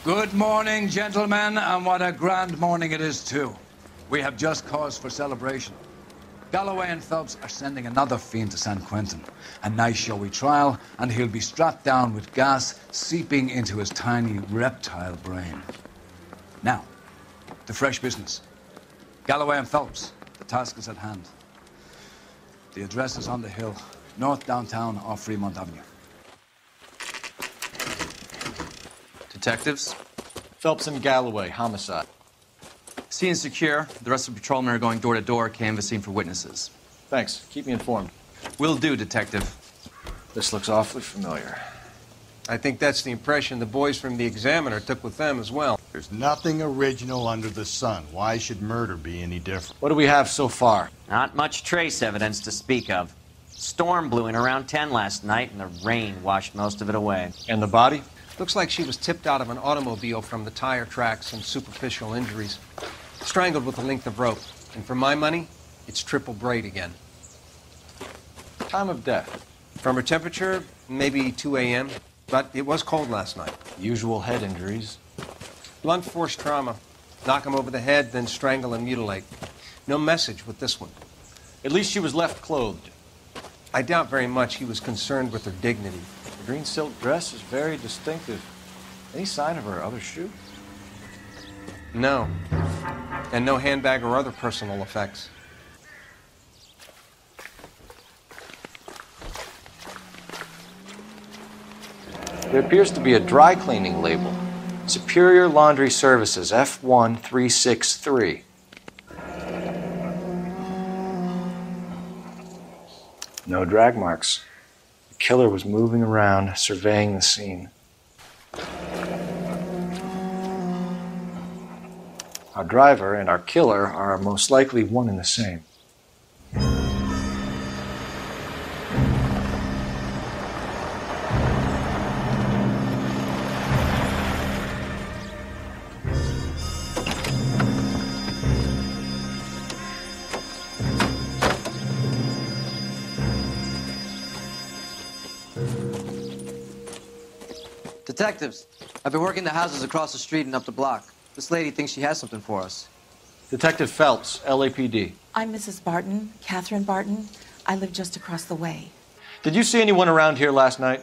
Good morning, gentlemen, and what a grand morning it is, too. We have just cause for celebration. Galloway and Phelps are sending another fiend to San Quentin. A nice showy trial, and he'll be strapped down with gas seeping into his tiny reptile brain. Now, to fresh business. Galloway and Phelps, the task is at hand. The address is on the hill, north downtown off Fremont Avenue. Detectives? Phelps and Galloway, homicide. Scene is secure. The rest of the patrolmen are going door to door, canvassing for witnesses. Thanks. Keep me informed. Will do, Detective. This looks awfully familiar. I think that's the impression the boys from the Examiner took with them as well. There's nothing original under the sun. Why should murder be any different? What do we have so far? Not much trace evidence to speak of. Storm blew in around 10 last night, and the rain washed most of it away. And the body? Looks like she was tipped out of an automobile from the tire tracks and superficial injuries. Strangled with a length of rope. And for my money, it's triple braid again. Time of death? From her temperature, maybe 2 a.m., but it was cold last night. Usual head injuries. Blunt force trauma. Knock him over the head, then strangle and mutilate. No message with this one. At least she was left clothed. I doubt very much he was concerned with her dignity. The green silk dress is very distinctive. Any sign of her other shoe? No. And no handbag or other personal effects. There appears to be a dry cleaning label. Superior Laundry Services, F1363. No drag marks. The killer was moving around, surveying the scene. Our driver and our killer are most likely one and the same. Detectives, I've been working the houses across the street and up the block. This lady thinks she has something for us. Detective Phelps, LAPD. I'm Mrs. Barton, Catherine Barton. I live just across the way. Did you see anyone around here last night?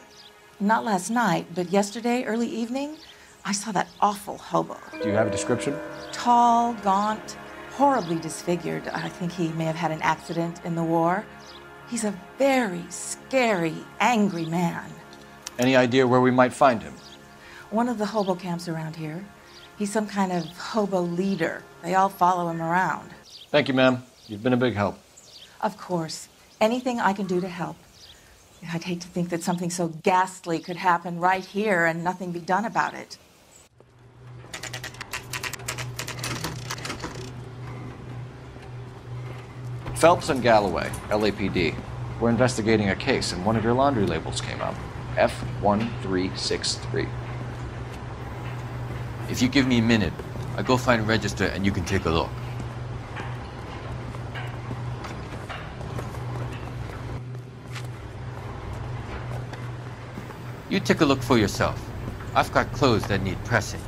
Not last night, but yesterday, early evening, I saw that awful hobo. Do you have a description? Tall, gaunt, horribly disfigured. I think he may have had an accident in the war. He's a very scary, angry man. Any idea where we might find him? One of the hobo camps around here. He's some kind of hobo leader. They all follow him around. Thank you, ma'am. You've been a big help. Of course. Anything I can do to help. I'd hate to think that something so ghastly could happen right here and nothing be done about it. Phelps and Galloway, LAPD. We're investigating a case and one of your laundry labels came up. F1363. If you give me a minute, I'll go find a register and you can take a look. You take a look for yourself. I've got clothes that need pressing.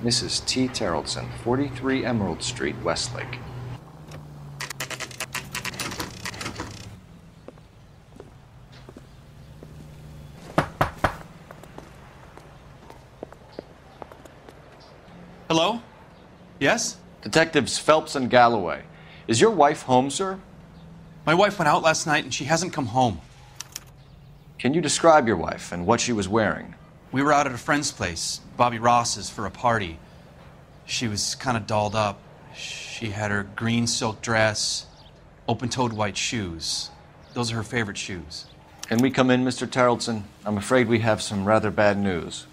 Mrs. T. Terrellson, 43 Emerald Street, Westlake. Hello? Yes? Detectives Phelps and Galloway. Is your wife home, sir? My wife went out last night and she hasn't come home. Can you describe your wife and what she was wearing? We were out at a friend's place, Bobby Ross's, for a party. She was kind of dolled up. She had her green silk dress, open-toed white shoes. Those are her favorite shoes. Can we come in, Mr. Terrellson? I'm afraid we have some rather bad news.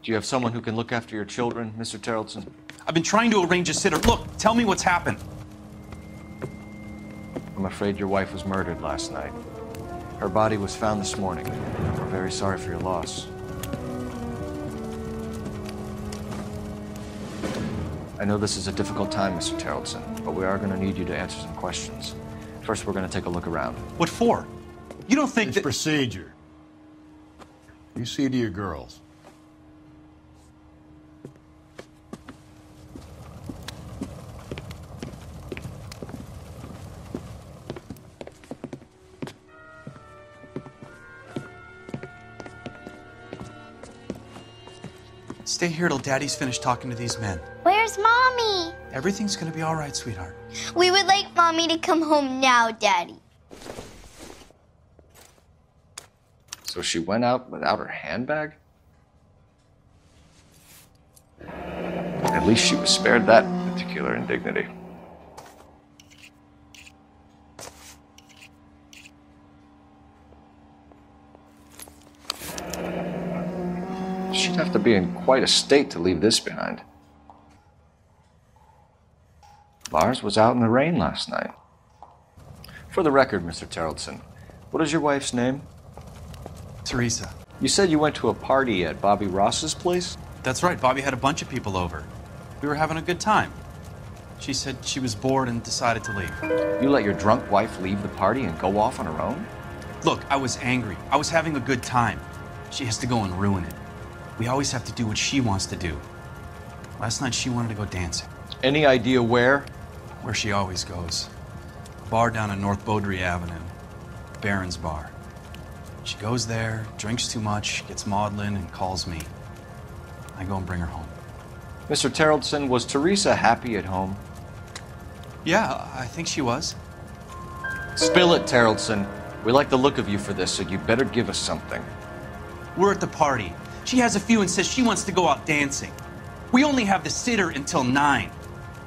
Do you have someone who can look after your children, Mr. Terrellson? I've been trying to arrange a sitter. Look, tell me what's happened. I'm afraid your wife was murdered last night. Her body was found this morning. We're very sorry for your loss. I know this is a difficult time, Mr. Terrellson, but we are going to need you to answer some questions. First, we're going to take a look around. What for? You don't think It's that... procedure. You see to your girls. Stay here till Daddy's finished talking to these men. Where's Mommy? Everything's gonna be all right, sweetheart. We would like Mommy to come home now, Daddy. So she went out without her handbag? At least she was spared that particular indignity. She'd have to be in quite a state to leave this behind. Lars was out in the rain last night. For the record, Mr. Terrelson, what is your wife's name? Teresa. You said you went to a party at Bobby Ross's place? That's right, Bobby had a bunch of people over. We were having a good time. She said she was bored and decided to leave. You let your drunk wife leave the party and go off on her own? Look, I was angry. I was having a good time. She has to go and ruin it. We always have to do what she wants to do. Last night she wanted to go dancing. Any idea where? Where she always goes. A bar down on North Beaudry Avenue. Baron's Bar. She goes there, drinks too much, gets maudlin, and calls me. I go and bring her home. Mr. Terrelson, was Teresa happy at home? Yeah, I think she was. Spill it, Terrelson. We like the look of you for this, so you better give us something. We're at the party. She has a few and says she wants to go out dancing. We only have the sitter until 9.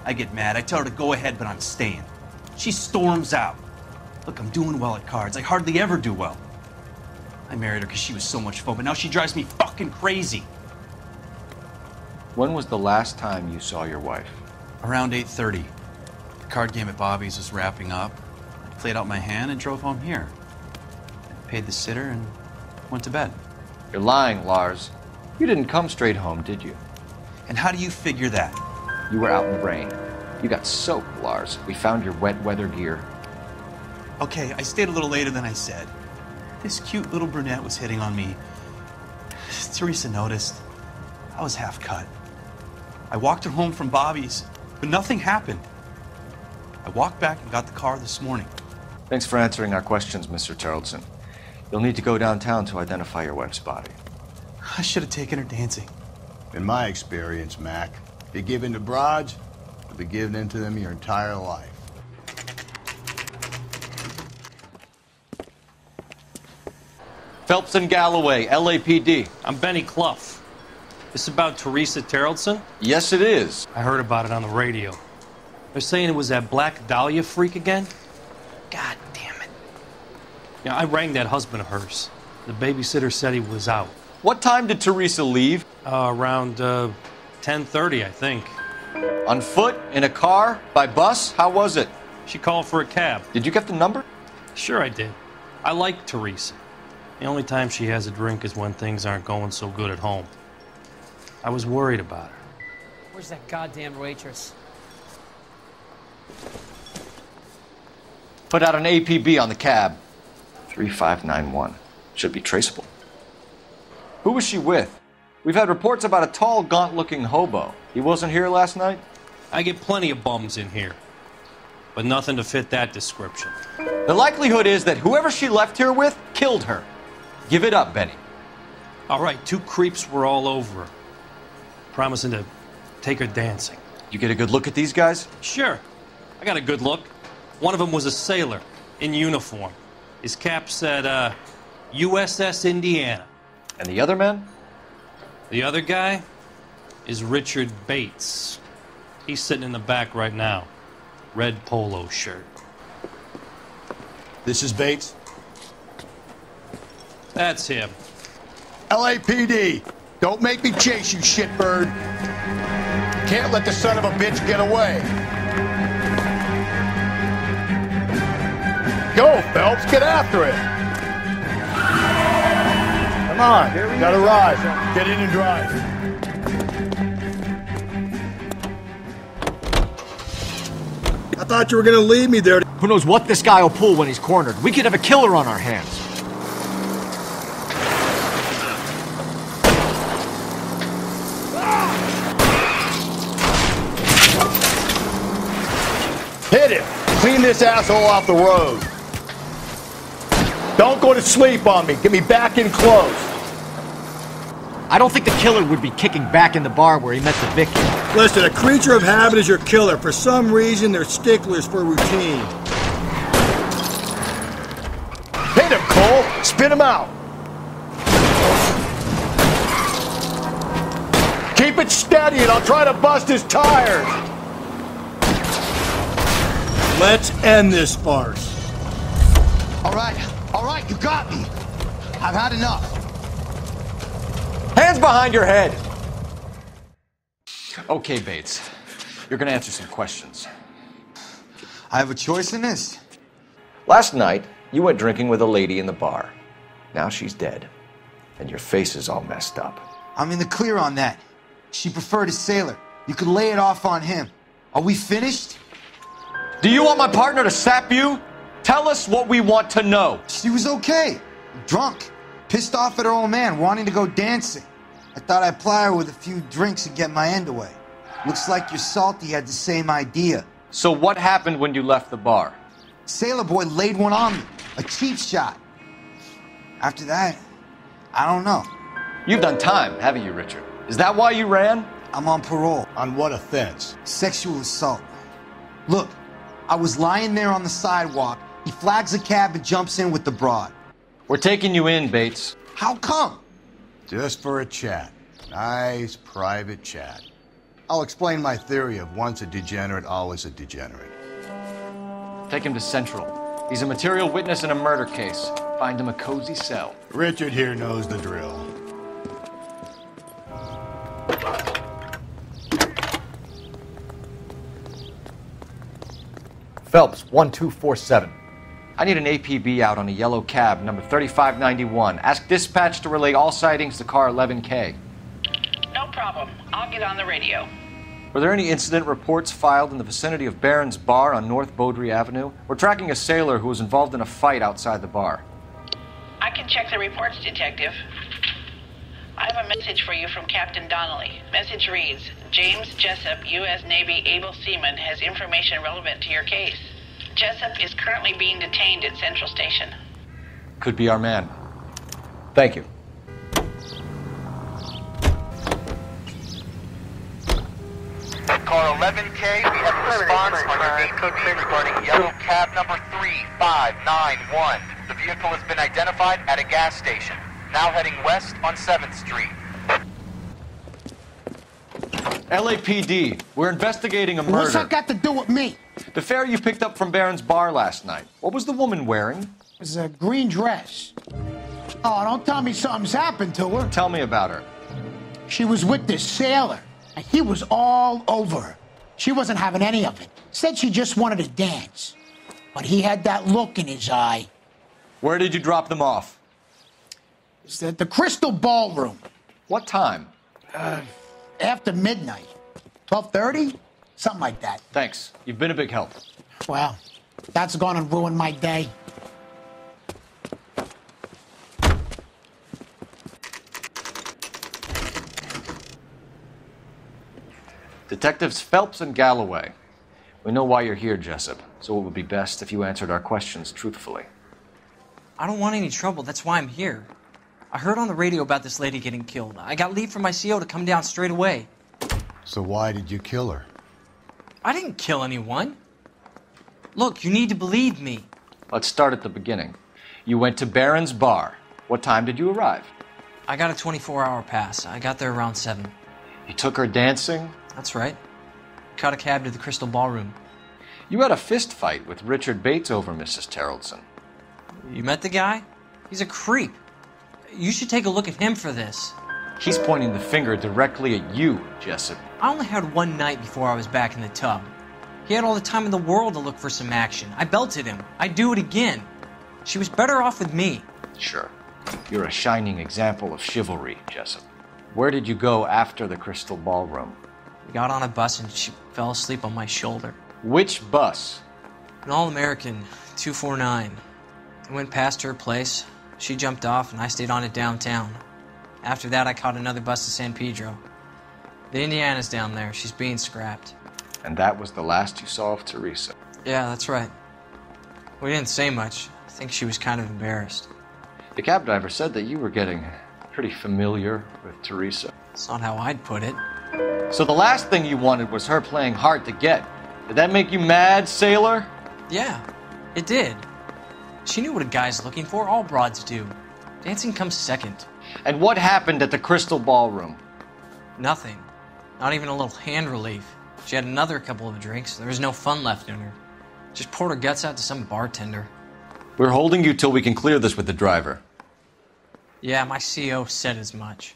I get mad. I tell her to go ahead, but I'm staying. She storms out. Look, I'm doing well at cards. I hardly ever do well. I married her because she was so much fun, but now she drives me fucking crazy. When was the last time you saw your wife? Around 8:30. The card game at Bobby's was wrapping up. I played out my hand and drove home here. I paid the sitter and went to bed. You're lying, Lars. You didn't come straight home, did you? And how do you figure that? You were out in the rain. You got soaked, Lars. We found your wet weather gear. Okay, I stayed a little later than I said. This cute little brunette was hitting on me. Teresa noticed. I was half cut. I walked her home from Bobby's, but nothing happened. I walked back and got the car this morning. Thanks for answering our questions, Mr. Terrelson. You'll need to go downtown to identify your wife's body. I should have taken her dancing. In my experience, Mac, you give in to broads, you'll be giving in to them your entire life. Phelps and Galloway, LAPD. I'm Benny Clough. This about Teresa Terrelson? Yes, it is. I heard about it on the radio. They're saying it was that Black Dahlia freak again? God damn it. Yeah, I rang that husband of hers. The babysitter said he was out. What time did Teresa leave? Around 10:30, I think. On foot? In a car? By bus? How was it? She called for a cab. Did you get the number? Sure I did. I like Teresa. The only time she has a drink is when things aren't going so good at home. I was worried about her. Where's that goddamn waitress? Put out an APB on the cab. 3591. Should be traceable. Who was she with? We've had reports about a tall, gaunt-looking hobo. He wasn't here last night? I get plenty of bums in here, but nothing to fit that description. The likelihood is that whoever she left here with killed her. Give it up, Benny. All right, 2 creeps were all over her, promising to take her dancing. You get a good look at these guys? Sure. I got a good look. One of them was a sailor in uniform. His cap said, USS Indiana. And the other man? The other guy is Richard Bates. He's sitting in the back right now. Red polo shirt. This is Bates? That's him. LAPD, don't make me chase you, shitbird. Can't let the son of a bitch get away. Go, Phelps, get after it. Come on, gotta ride. Get in and drive. I thought you were gonna leave me there. Who knows what this guy will pull when he's cornered? We could have a killer on our hands. Clean this asshole off the road. Don't go to sleep on me. Get me back in close. I don't think the killer would be kicking back in the bar where he met the victim. Listen, a creature of habit is your killer. For some reason, they're sticklers for routine. Hit him, Cole. Spit him out. Keep it steady and I'll try to bust his tires. Let's end this farce. All right, you got me. I've had enough. Hands behind your head. Okay, Bates. You're gonna answer some questions. I have a choice in this. Last night, you went drinking with a lady in the bar. Now she's dead. And your face is all messed up. I'm in the clear on that. She preferred a sailor. You could lay it off on him. Are we finished? Do you want my partner to sap you? Tell us what we want to know. She was okay. Drunk. Pissed off at her old man, wanting to go dancing. I thought I'd ply her with a few drinks and get my end away. Looks like your salty had the same idea. So what happened when you left the bar? Sailor boy laid one on me. A cheap shot. After that, I don't know. You've done time, haven't you, Richard? Is that why you ran? I'm on parole. On what offense? Sexual assault. Look, I was lying there on the sidewalk. He flags a cab and jumps in with the broad. We're taking you in, Bates. How come? Just for a chat. Nice, private chat. I'll explain my theory of once a degenerate, always a degenerate. Take him to Central. He's a material witness in a murder case. Find him a cozy cell. Richard here knows the drill. Phelps, 1247. I need an APB out on a yellow cab, number 3591. Ask dispatch to relay all sightings to car 11K. No problem. I'll get on the radio. Were there any incident reports filed in the vicinity of Barron's Bar on North Beaudry Avenue? We're tracking a sailor who was involved in a fight outside the bar. I can check the reports, Detective. I have a message for you from Captain Donnelly. Message reads, James Jessup, U.S. Navy able seaman, has information relevant to your case. Jessup is currently being detained at Central Station. Could be our man. Thank you. Car 11K, we have a response on your APB regarding yellow cab number 3591. The vehicle has been identified at a gas station. Now heading west on 7th Street. LAPD, we're investigating a murder. What's that got to do with me? The fare you picked up from Barron's Bar last night. What was the woman wearing? It was a green dress. Oh, don't tell me something's happened to her. Tell me about her. She was with this sailor, and he was all over her. She wasn't having any of it. Said she just wanted to dance. But he had that look in his eye. Where did you drop them off? It's at the Crystal Ballroom. What time? After midnight. 12:30? Something like that. Thanks. You've been a big help. Well, that's gonna ruin my day. Detectives Phelps and Galloway. We know why you're here, Jessup, so it would be best if you answered our questions truthfully. I don't want any trouble. That's why I'm here. I heard on the radio about this lady getting killed. I got leave from my CO to come down straight away. So why did you kill her? I didn't kill anyone. Look, you need to believe me. Let's start at the beginning. You went to Barron's Bar. What time did you arrive? I got a 24-hour pass. I got there around 7. You took her dancing? That's right. Caught a cab to the Crystal Ballroom. You had a fist fight with Richard Bates over Mrs. Terrellson. You met the guy? He's a creep. You should take a look at him for this. He's pointing the finger directly at you, Jessup. I only had one night before I was back in the tub. He had all the time in the world to look for some action. I belted him. I'd do it again. She was better off with me. Sure. You're a shining example of chivalry, Jessup. Where did you go after the Crystal Ballroom? We got on a bus and she fell asleep on my shoulder. Which bus? An All-American, 249. I went past her place. She jumped off and I stayed on it downtown. After that, I caught another bus to San Pedro. The Indiana's down there. She's being scrapped. And that was the last you saw of Teresa? Yeah, that's right. We didn't say much. I think she was kind of embarrassed. The cab driver said that you were getting pretty familiar with Teresa. That's not how I'd put it. So the last thing you wanted was her playing hard to get. Did that make you mad, sailor? Yeah, it did. She knew what a guy's looking for. All broads do. Dancing comes second. And what happened at the Crystal Ballroom? Nothing. Not even a little hand relief. She had another couple of drinks. There was no fun left in her. Just poured her guts out to some bartender. We're holding you till we can clear this with the driver. Yeah, my CO said as much.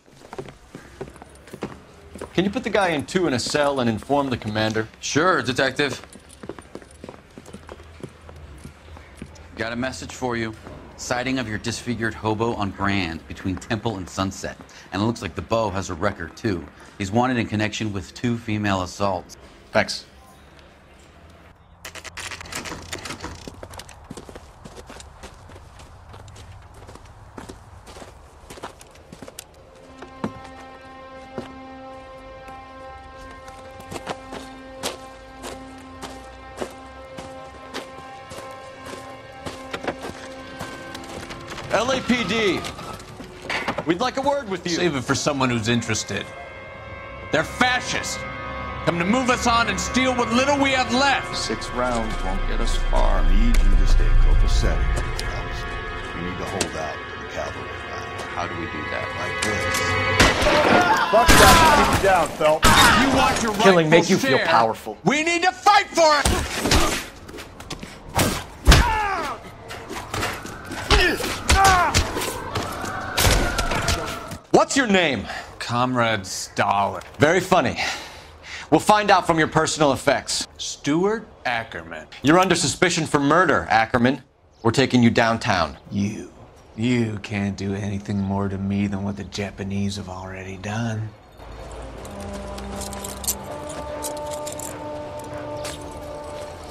Can you put the guy in 2 in a cell and inform the commander? Sure, Detective. Got a message for you. Sighting of your disfigured hobo on Grand between Temple and Sunset. And it looks like the beau has a record, too. He's wanted in connection with 2 female assaults. Thanks. LAPD, we'd like a word with you. Save it for someone who's interested. They're fascists. Come to move us on and steal what little we have left. 6 rounds won't get us far. I need you to stay copacetic, Phelps. You need to hold out to the cavalry line. How do we do that? Like this. Fuck that. Keep down, Phelps. You want your Killing rightful make you feel share. powerful. We need to fight for it! What's your name? Comrade Stalin. Very funny. We'll find out from your personal effects. Stuart Ackerman. You're under suspicion for murder, Ackerman. We're taking you downtown. You can't do anything more to me than what the Japanese have already done.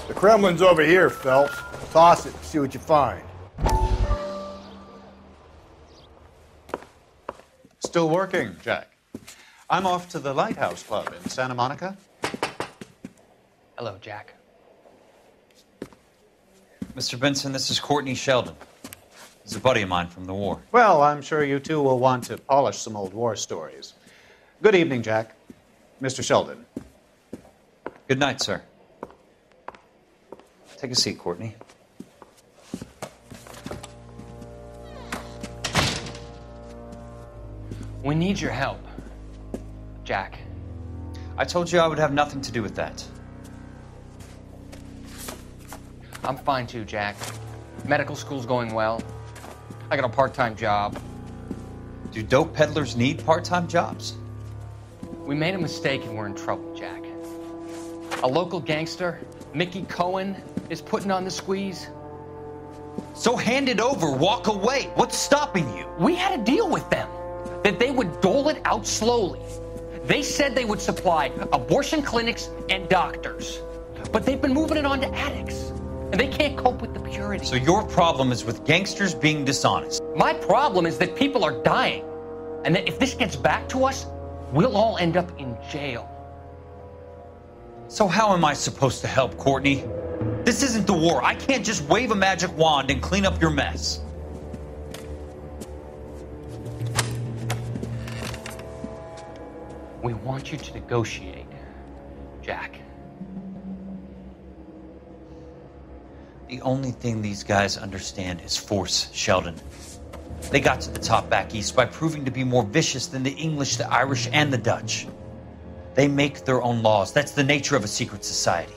The Kremlin's over here, Phelps. Toss it, see what you find. Still working, Jack. I'm off to the Lighthouse Club in Santa Monica. Hello, Jack. Mr. Benson, this is Courtney Sheldon. He's a buddy of mine from the war. Well, I'm sure you two will want to polish some old war stories. Good evening, Jack. Mr. Sheldon. Good night, sir. Take a seat, Courtney. We need your help, Jack. I told you I would have nothing to do with that. I'm fine too, Jack. Medical school's going well. I got a part-time job. Do dope peddlers need part-time jobs? We made a mistake and we're in trouble, Jack. A local gangster, Mickey Cohen, is putting on the squeeze. So hand it over, walk away. What's stopping you? We had a deal with them that they would dole it out slowly. They said they would supply abortion clinics and doctors, but they've been moving it on to addicts, and they can't cope with the purity. So your problem is with gangsters being dishonest. My problem is that people are dying, and that if this gets back to us, we'll all end up in jail. So how am I supposed to help, Courtney? This isn't the war. I can't just wave a magic wand and clean up your mess. We want you to negotiate, Jack. The only thing these guys understand is force, Sheldon. They got to the top back east by proving to be more vicious than the English, the Irish, and the Dutch. They make their own laws. That's the nature of a secret society.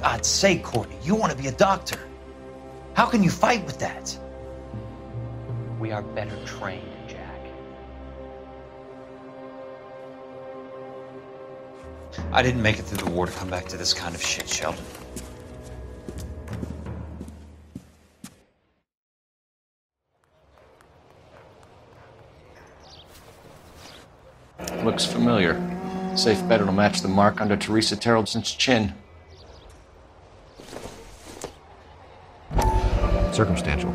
God's sake, Courtney, you want to be a doctor. How can you fight with that? We are better trained, Jack. I didn't make it through the war to come back to this kind of shit, Sheldon. Looks familiar. Safe bet it'll match the mark under Teresa Terrelson's chin. Circumstantial.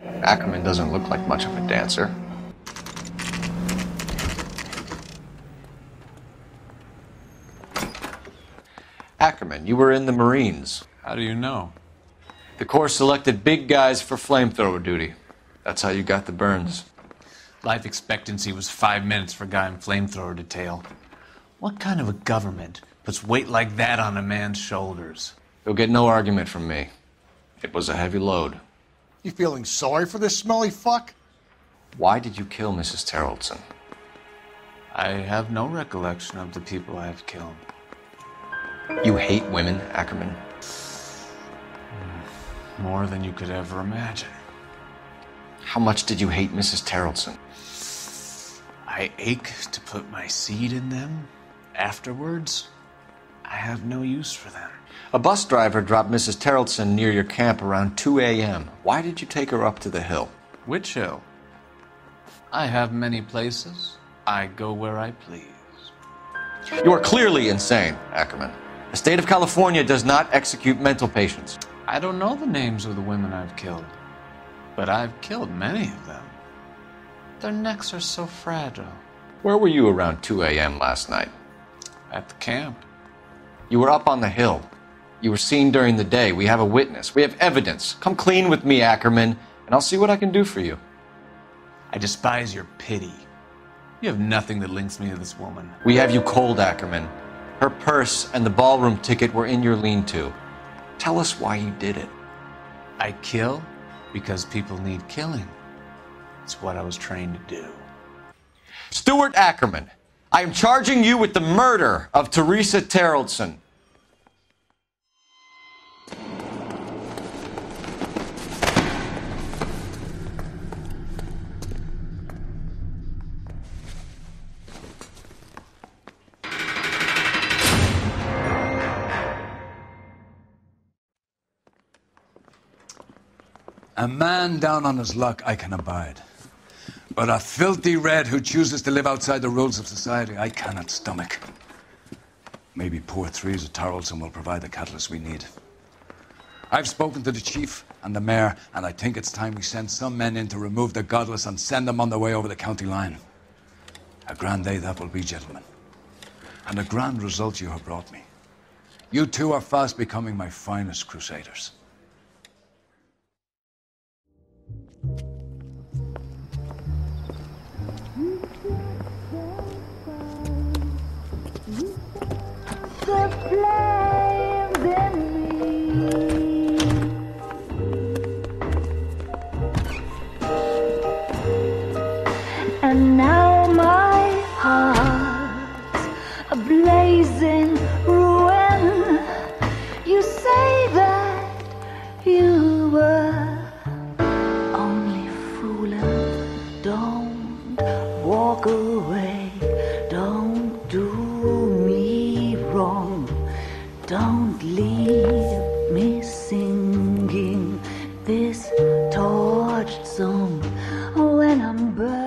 Ackerman doesn't look like much of a dancer. Ackerman, you were in the Marines. How do you know? The Corps selected big guys for flamethrower duty. That's how you got the burns. Life expectancy was 5 minutes for a guy in flamethrower detail. What kind of a government puts weight like that on a man's shoulders? You'll get no argument from me. It was a heavy load. You feeling sorry for this smelly fuck? Why did you kill Mrs. Terrellson? I have no recollection of the people I have killed. You hate women, Ackerman? More than you could ever imagine. How much did you hate Mrs. Terrellson? I ache to put my seed in them. Afterwards, I have no use for them. A bus driver dropped Mrs. Terrellson near your camp around 2 a.m. Why did you take her up to the hill? Which hill? I have many places. I go where I please. You are clearly insane, Ackerman. The state of California does not execute mental patients. I don't know the names of the women I've killed, but I've killed many of them. Their necks are so fragile. Where were you around 2 a.m. last night? At the camp. You were up on the hill. You were seen during the day. We have a witness. We have evidence. Come clean with me, Ackerman, and I'll see what I can do for you. I despise your pity. You have nothing that links me to this woman. We have you cold, Ackerman. Her purse and the ballroom ticket were in your lean-to. Tell us why you did it. I kill because people need killing. It's what I was trained to do. Stuart Ackerman, I am charging you with the murder of Teresa Terrellson. A man down on his luck I can abide. But a filthy red who chooses to live outside the rules of society, I cannot stomach. Maybe poor Threes of Tarleton will provide the catalyst we need. I've spoken to the chief and the mayor, and I think it's time we send some men in to remove the godless and send them on their way over the county line. A grand day that will be, gentlemen. And a grand result you have brought me. You two are fast becoming my finest crusaders. The flames in me, and now my heart's a blazing ruin. You say that you were only fooling. Don't walk away. Don't do me wrong. Don't leave me singing this torched song when I'm burning.